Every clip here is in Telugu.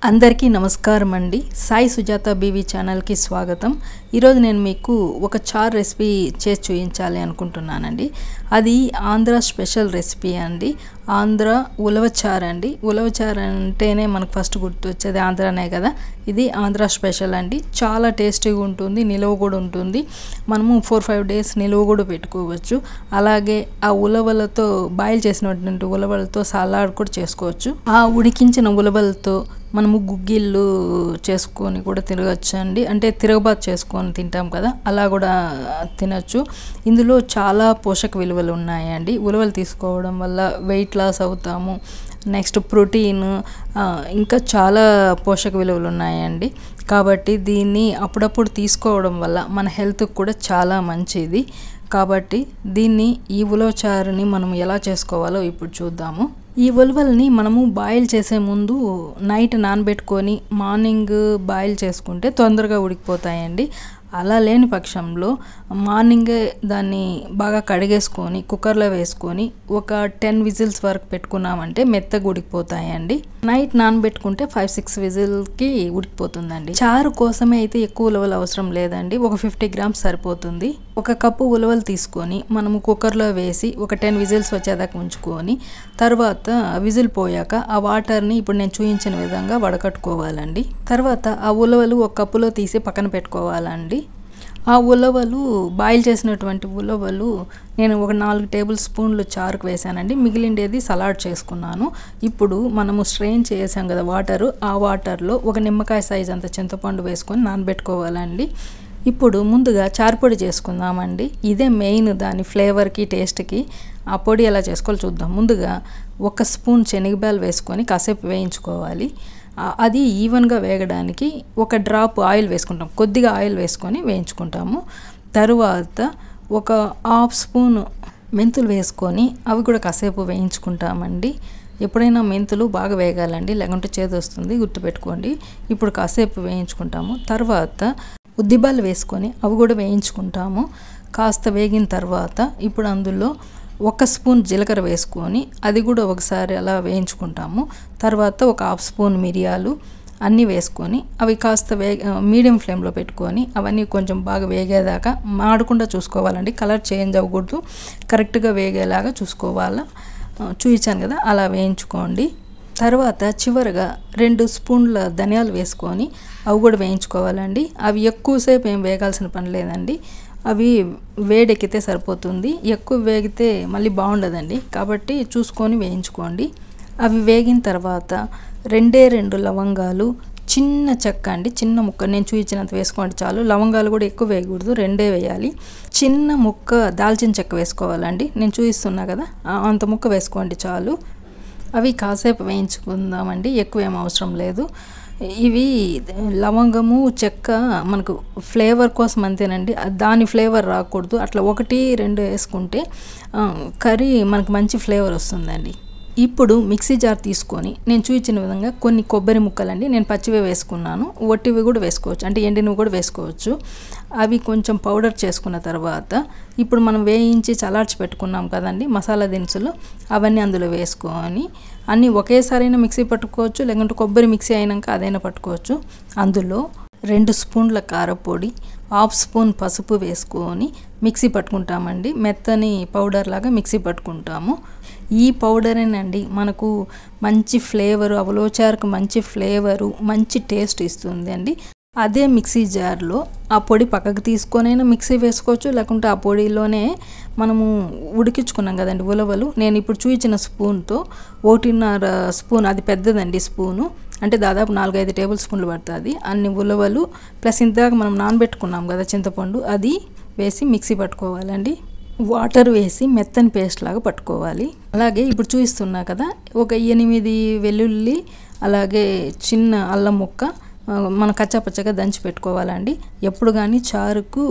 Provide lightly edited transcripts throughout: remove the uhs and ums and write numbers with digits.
అందరికీ నమస్కారం అండి. సాయి సుజాత బీవీ ఛానల్కి స్వాగతం. ఈరోజు నేను మీకు ఒక చార్ రెసిపీ చేసి చూపించాలి అనుకుంటున్నానండి. అది ఆంధ్ర స్పెషల్ రెసిపీ అండి. ఆంధ్ర ఉలవచారు అండి. ఉలవచారు అంటేనే మనకు ఫస్ట్ గుర్తొచ్చేది ఆంధ్రానే కదా. ఇది ఆంధ్ర స్పెషల్ అండి. చాలా టేస్టీగా ఉంటుంది, నిలువ కూడా ఉంటుంది. మనము 4-5 డేస్ నిలువ కూడా పెట్టుకోవచ్చు. అలాగే ఆ ఉలవలతో బాయిల్ చేసినటువంటి ఉలవలతో సలాడ్ కూడా చేసుకోవచ్చు. ఆ ఉడికించిన ఉలవలతో మనము గుగ్గిళ్ళు చేసుకొని కూడా తినవచ్చు అండి. అంటే తిరగబాతు చేసుకొని తింటాం కదా, అలా కూడా తినచ్చు. ఇందులో చాలా పోషక విలువలు ఉన్నాయండి. ఉలవలు తీసుకోవడం వల్ల వెయిట్ లాస్ అవుతాము. నెక్స్ట్ ప్రోటీన్, ఇంకా చాలా పోషక విలువలు ఉన్నాయండి. కాబట్టి దీన్ని అప్పుడప్పుడు తీసుకోవడం వల్ల మన హెల్త్కి కూడా చాలా మంచిది. కాబట్టి దీన్ని ఈ ఉలవచారుని మనం ఎలా చేసుకోవాలో ఇప్పుడు చూద్దాము. ఈ ఉలవల్ని మనము బాయిల్ చేసే ముందు నైట్ నానబెట్టుకొని మార్నింగ్ బాయిల్ చేసుకుంటే తొందరగా ఉడికిపోతాయండి. అలా లేని పక్షంలో మార్నింగే దాన్ని బాగా కడిగేసుకొని కుక్కర్లో వేసుకొని ఒక 10 విజిల్స్ వరకు పెట్టుకున్నామంటే మెత్తగా ఉడికిపోతాయండి. నైట్ నానబెట్టుకుంటే 5-6 విజిల్కి ఉడికిపోతుందండి. చారు కోసమే అయితే ఎక్కువ ఉలవలు అవసరం లేదండి. ఒక 50 గ్రామ్స్ సరిపోతుంది. ఒక కప్పు ఉలవలు తీసుకొని మనము కుక్కర్లో వేసి ఒక 10 విజిల్స్ వచ్చేదాకా ఉంచుకొని తర్వాత విజిల్ పోయాక ఆ వాటర్ని ఇప్పుడు నేను చూపించిన విధంగా వడకట్టుకోవాలండి. తర్వాత ఆ ఉలవలు ఒక కప్పులో తీసి పక్కన పెట్టుకోవాలండి. ఆ ఉలవలు బాయిల్ చేసినటువంటి ఉలవలు నేను ఒక 4 టేబుల్ స్పూన్లు చారుకు వేసానండి. మిగిలిండేది సలాడ్ చేసుకున్నాను. ఇప్పుడు మనము స్ట్రెయిన్ చేసాం కదా వాటరు, ఆ వాటర్లో ఒక నిమ్మకాయ సైజ్ అంత చింతపండు వేసుకొని నానబెట్టుకోవాలండి. ఇప్పుడు ముందుగా చారు పొడి చేసుకుందామండి. ఇదే మెయిన్ దాని ఫ్లేవర్కి టేస్ట్కి. ఆ పొడి ఎలా చేసుకోవాలో చూద్దాం. ముందుగా 1 స్పూన్ శనగబాలు వేసుకొని కాసేపు వేయించుకోవాలి. అది ఈవెన్గా వేగడానికి ఒక డ్రాప్ ఆయిల్ వేసుకుంటాం. కొద్దిగా ఆయిల్ వేసుకొని వేయించుకుంటాము. తరువాత ఒక 1/2 స్పూన్ మెంతులు వేసుకొని అవి కూడా కాసేపు వేయించుకుంటామండి. ఎప్పుడైనా మెంతులు బాగా వేగాలండి, లేకుంటే చేదు వస్తుంది, గుర్తుపెట్టుకోండి. ఇప్పుడు కాసేపు వేయించుకుంటాము. తర్వాత ఉద్దిబాలు వేసుకొని అవి కూడా వేయించుకుంటాము. కాస్త వేగిన తర్వాత ఇప్పుడు అందులో 1 స్పూన్ జీలకర్ర వేసుకొని అది కూడా ఒకసారి అలా వేయించుకుంటాము. తర్వాత ఒక 1/2 స్పూన్ మిరియాలు అన్నీ వేసుకొని అవి కాస్త మీడియం ఫ్లేమ్లో పెట్టుకొని అవన్నీ కొంచెం బాగా వేగేదాకా మాడకుండా చూసుకోవాలండి. కలర్ చేంజ్ అవ్వకూడదు, కరెక్ట్గా వేగేలాగా చూసుకోవాలా. చూపించాను కదా, అలా వేయించుకోండి. తర్వాత చివరగా 2 స్పూన్ల ధనియాలు వేసుకొని అవి కూడా వేయించుకోవాలండి. అవి ఎక్కువసేపు ఏం వేగాల్సిన పని లేదండి. అవి వేడెక్కితే సరిపోతుంది. ఎక్కువ వేగితే మళ్ళీ బాగుండదండి. కాబట్టి చూసుకొని వేయించుకోండి. అవి వేగిన తర్వాత 2 లవంగాలు, చిన్న చెక్క అండి, చిన్న ముక్క, నేను చూపించినంత వేసుకోండి చాలు. లవంగాలు కూడా ఎక్కువ వేయకూడదు, 2 వేయాలి. చిన్న ముక్క దాల్చిన చెక్క వేసుకోవాలండి. నేను చూపిస్తున్నా కదా, అంత ముక్క వేసుకోండి చాలు. అవి కాసేపు వేయించుకుందామండి, ఎక్కువ ఏం అవసరం లేదు. ఇవి లవంగము చెక్క మనకు ఫ్లేవర్ కోసం అంతేనండి. దాని ఫ్లేవర్ రాకూడదు. అట్లా 1-2 వేసుకుంటే కర్రీ మనకు మంచి ఫ్లేవర్ వస్తుందండి. ఇప్పుడు మిక్సీ జార్ తీసుకొని నేను చూపించిన విధంగా కొన్ని కొబ్బరి ముక్కలండి, నేను పచ్చివే వేసుకున్నాను, ఒట్టివి కూడా వేసుకోవచ్చు, అంటే ఎండినవి కూడా వేసుకోవచ్చు. అవి కొంచెం పౌడర్ చేసుకున్న తర్వాత ఇప్పుడు మనం వేయించి చల్లార్చి పెట్టుకున్నాం కదండి మసాలా దినుసులు, అవన్నీ అందులో వేసుకొని అన్నీ ఒకేసారైనా మిక్సీ పట్టుకోవచ్చు, లేకుంటే కొబ్బరి మిక్సీ అయినాక అదైనా పట్టుకోవచ్చు. అందులో 2 స్పూన్ల కారపొడి, 1/2 స్పూన్ పసుపు వేసుకొని మిక్సీ పట్టుకుంటామండి. మెత్తని పౌడర్ లాగా మిక్సీ పట్టుకుంటాము. ఈ పౌడరేనండి మనకు మంచి ఫ్లేవరు, ఉలవచారుకు మంచి ఫ్లేవరు, మంచి టేస్ట్ ఇస్తుంది అండి. అదే మిక్సీ జార్లో ఆ పొడి పక్కకు తీసుకొనైనా మిక్సీ వేసుకోవచ్చు, లేకుంటే ఆ పొడిలోనే మనము ఉడికించుకున్నాం కదండి ఉలవలు, నేను ఇప్పుడు చూపించిన స్పూన్తో 1.5 స్పూన్, అది పెద్దదండి స్పూను, అంటే దాదాపు 4-5 టేబుల్ స్పూన్లు పడుతుంది అన్ని ఉలవలు ప్లస్ ఇందాక మనం నానబెట్టుకున్నాం కదా చింతపండు, అది వేసి మిక్సీ పట్టుకోవాలండి. వాటర్ వేసి మెత్తని పేస్ట్ లాగా పట్టుకోవాలి. అలాగే ఇప్పుడు చూపిస్తున్నా కదా, ఒక 8 వెల్లుల్లి, అలాగే చిన్న అల్లం ముక్క మనం కచ్చాపచ్చగా దంచి పెట్టుకోవాలండి. ఎప్పుడు కానీ చారుకు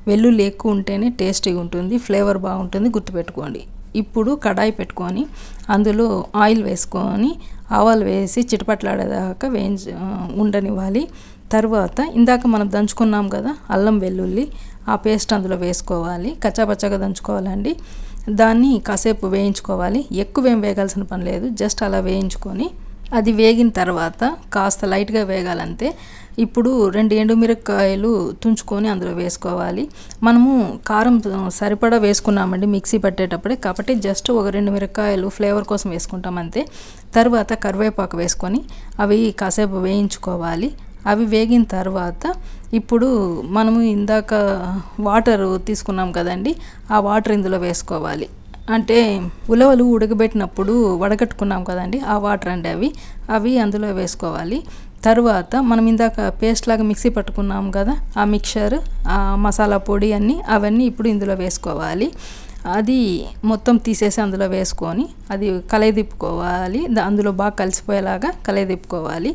వెల్లుల్లి ఎక్కువ ఉంటేనే టేస్టీగా ఉంటుంది, ఫ్లేవర్ బాగుంటుంది, గుర్తుపెట్టుకోండి. ఇప్పుడు కడాయి పెట్టుకొని అందులో ఆయిల్ వేసుకొని ఆవాలు వేసి చిటపట్లాడేదాకా ఉండనివ్వాలి. తర్వాత ఇందాక మనం దంచుకున్నాం కదా అల్లం వెల్లుల్లి, ఆ పేస్ట్ అందులో వేసుకోవాలి. కచ్చాపచ్చగా దంచుకోవాలండి. దాన్ని కాసేపు వేయించుకోవాలి. ఎక్కువ ఏం వేయాల్సిన పని లేదు, జస్ట్ అలా వేయించుకొని అది వేగిన తర్వాత కాస్త లైట్గా వేగాలంతే. ఇప్పుడు 2 ఎండుమిరపకాయలు తుంచుకొని అందులో వేసుకోవాలి. మనము కారం సరిపడా వేసుకున్నామండి మిక్సీ పట్టేటప్పుడే, కాబట్టి జస్ట్ ఒక 2 మిరపకాయలు ఫ్లేవర్ కోసం వేసుకుంటాం అంతే. తర్వాత కరివేపాకు వేసుకొని అవి కాసేపు వేయించుకోవాలి. అవి వేగిన తర్వాత ఇప్పుడు మనము ఇందాక వాటర్ తీసుకున్నాం కదండి, ఆ వాటర్ ఇందులో వేసుకోవాలి. అంటే ఉలవలు ఉడకబెట్టినప్పుడు వడగట్టుకున్నాం కదండి, ఆ వాటర్ అండి అవి అందులో వేసుకోవాలి. తర్వాత మనం ఇందాక పేస్ట్ లాగా మిక్సీ పట్టుకున్నాం కదా, ఆ మిక్చర్, ఆ మసాలా పొడి అవన్నీ ఇప్పుడు ఇందులో వేసుకోవాలి. అది మొత్తం తీసేసి అందులో వేసుకొని అది కలయదిప్పుకోవాలి. అందులో బాగా కలిసిపోయేలాగా కలయదిప్పుకోవాలి.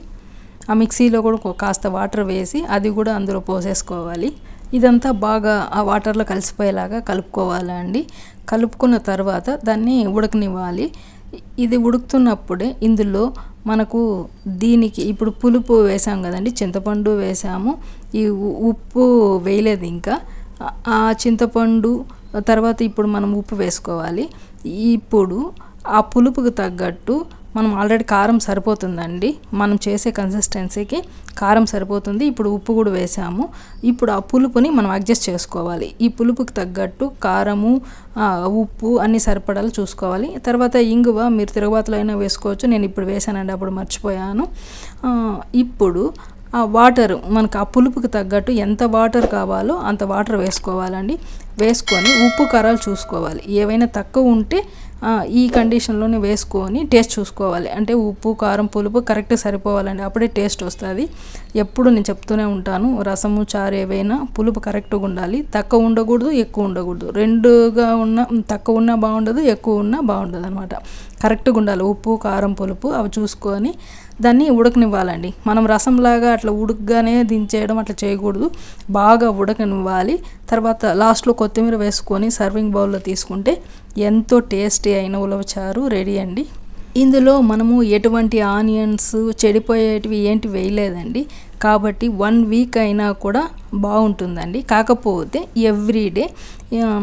ఆ మిక్సీలో కూడా కాస్త వాటర్ వేసి అది కూడా అందులో పోసేసుకోవాలి. ఇదంతా బాగా ఆ వాటర్లో కలిసిపోయేలాగా కలుపుకోవాలండి. కలుపుకున్న తర్వాత దాన్ని ఉడకనివ్వాలి. ఇది ఉడుకుతున్నప్పుడే ఇందులో మనకు దీనికి ఇప్పుడు పులుపు వేసాం కదండి, చింతపండు వేసాము, ఈ ఉప్పు వేయలేదు ఇంకా. ఆ చింతపండు తర్వాత ఇప్పుడు మనం ఉప్పు వేసుకోవాలి. ఇప్పుడు ఆ పులుపుకు తగ్గట్టు మనం ఆల్రెడీ కారం సరిపోతుందండి, మనం చేసే కన్సిస్టెన్సీకి కారం సరిపోతుంది. ఇప్పుడు ఉప్పు కూడా వేసాము. ఇప్పుడు ఆ పులుపుని మనం అడ్జస్ట్ చేసుకోవాలి. ఈ పులుపుకి తగ్గట్టు కారము, ఉప్పు అన్నీ సరిపడాలి చూసుకోవాలి. తర్వాత ఇంగువ మీరు తిరుగుబాతులో అయినా వేసుకోవచ్చు, నేను ఇప్పుడు వేసానండి, అప్పుడు మర్చిపోయాను. ఇప్పుడు ఆ వాటర్ మనకు ఆ పులుపుకి తగ్గట్టు ఎంత వాటర్ కావాలో అంత వాటర్ వేసుకోవాలండి. వేసుకొని ఉప్పు కారాలు చూసుకోవాలి. ఏవైనా తక్కువ ఉంటే ఈ కండిషన్లోనే వేసుకొని టేస్ట్ చూసుకోవాలి. అంటే ఉప్పు కారం పులుపు కరెక్ట్ సరిపోవాలండి, అప్పుడే టేస్ట్ వస్తుంది. ఎప్పుడు నేను చెప్తూనే ఉంటాను, రసము చారు ఏవైనా పులుపు కరెక్ట్గా ఉండాలి. తక్కువ ఉండకూడదు, ఎక్కువ ఉండకూడదు. రెండుగా ఉన్న, తక్కువ ఉన్నా బాగుండదు, ఎక్కువ ఉన్నా బాగుండదు అనమాట. కరెక్ట్గా ఉండాలి ఉప్పు కారం పులుపు. అవి చూసుకొని దాన్ని ఉడకనివ్వాలండి. మనం రసంలాగా అట్లా ఉడకగానే దించేయడం అట్లా చేయకూడదు, బాగా ఉడకనివ్వాలి. తర్వాత లాస్ట్లో కొత్తిమీర వేసుకొని సర్వింగ్ బౌల్లో తీసుకుంటే ఎంతో టేస్టీ అయిన ఉలవచారు రెడీ అండి. ఇందులో మనము ఎటువంటి ఆనియన్స్ చెడిపోయేటివి ఏంటి వేయలేదండి, కాబట్టి 1 వీక్ అయినా కూడా బాగుంటుందండి. కాకపోతే ఎవ్రీడే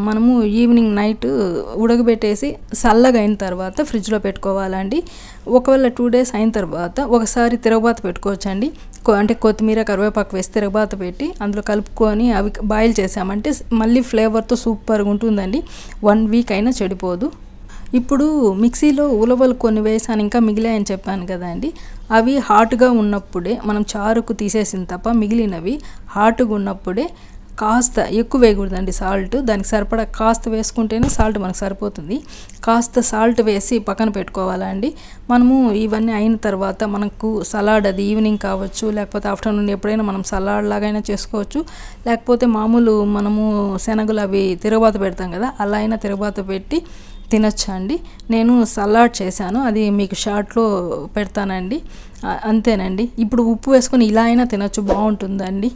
మనము ఈవినింగ్ నైట్ ఉడకబెట్టేసి చల్లగా అయిన తర్వాత ఫ్రిడ్జ్లో పెట్టుకోవాలండి. ఒకవేళ 2 డేస్ అయిన తర్వాత ఒకసారి తిరగబాత పెట్టుకోవచ్చండి. అంటే కొత్తిమీర కరివేపాకు వేసి తిరగబాత పెట్టి అందులో కలుపుకొని అవి బాయిల్ చేసామంటే మళ్ళీ ఫ్లేవర్తో సూపర్గా ఉంటుందండి. 1 వీక్ అయినా చెడిపోదు. ఇప్పుడు మిక్సీలో ఉలవలు కొన్ని వేసాను, ఇంకా మిగిలాయని చెప్పాను కదండి. అవి హాట్గా ఉన్నప్పుడే మనం చారుకు తీసేసిన తప్ప మిగిలినవి హాట్గా ఉన్నప్పుడే కాస్త ఎక్కువ వేయకూడదండి సాల్ట్. దానికి సరిపడా కాస్త వేసుకుంటేనే సాల్ట్ మనకు సరిపోతుంది. కాస్త సాల్ట్ వేసి పక్కన పెట్టుకోవాలండి. మనము ఇవన్నీ అయిన తర్వాత మనకు సలాడ్, అది ఈవినింగ్ కావచ్చు లేకపోతే ఆఫ్టర్నూన్ ఎప్పుడైనా మనం సలాడ్ లాగైనా చేసుకోవచ్చు. లేకపోతే మామూలు మనము శనగలు అవి తిరగబాత పెడతాం కదా, అలా అయినా తిరగబాత పెట్టి తినొచ్చండి. నేను సలాడ్ చేశాను, అది మీకు షార్ట్లో పెడతానండి. అంతేనండి. ఇప్పుడు ఉప్పు వేసుకొని ఇలా అయినా తినొచ్చు, బాగుంటుందండి.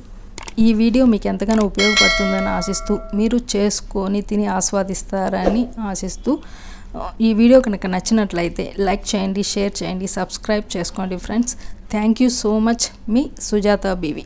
ఈ వీడియో మీకు ఎంతగానో ఉపయోగపడుతుందని ఆశిస్తూ, మీరు చేసుకొని తిని ఆస్వాదిస్తారని ఆశిస్తూ, ఈ వీడియో కనుక నచ్చినట్లయితే లైక్ చేయండి, షేర్ చేయండి, సబ్స్క్రైబ్ చేసుకోండి friends. Thank you so much. Me Sujatha BV.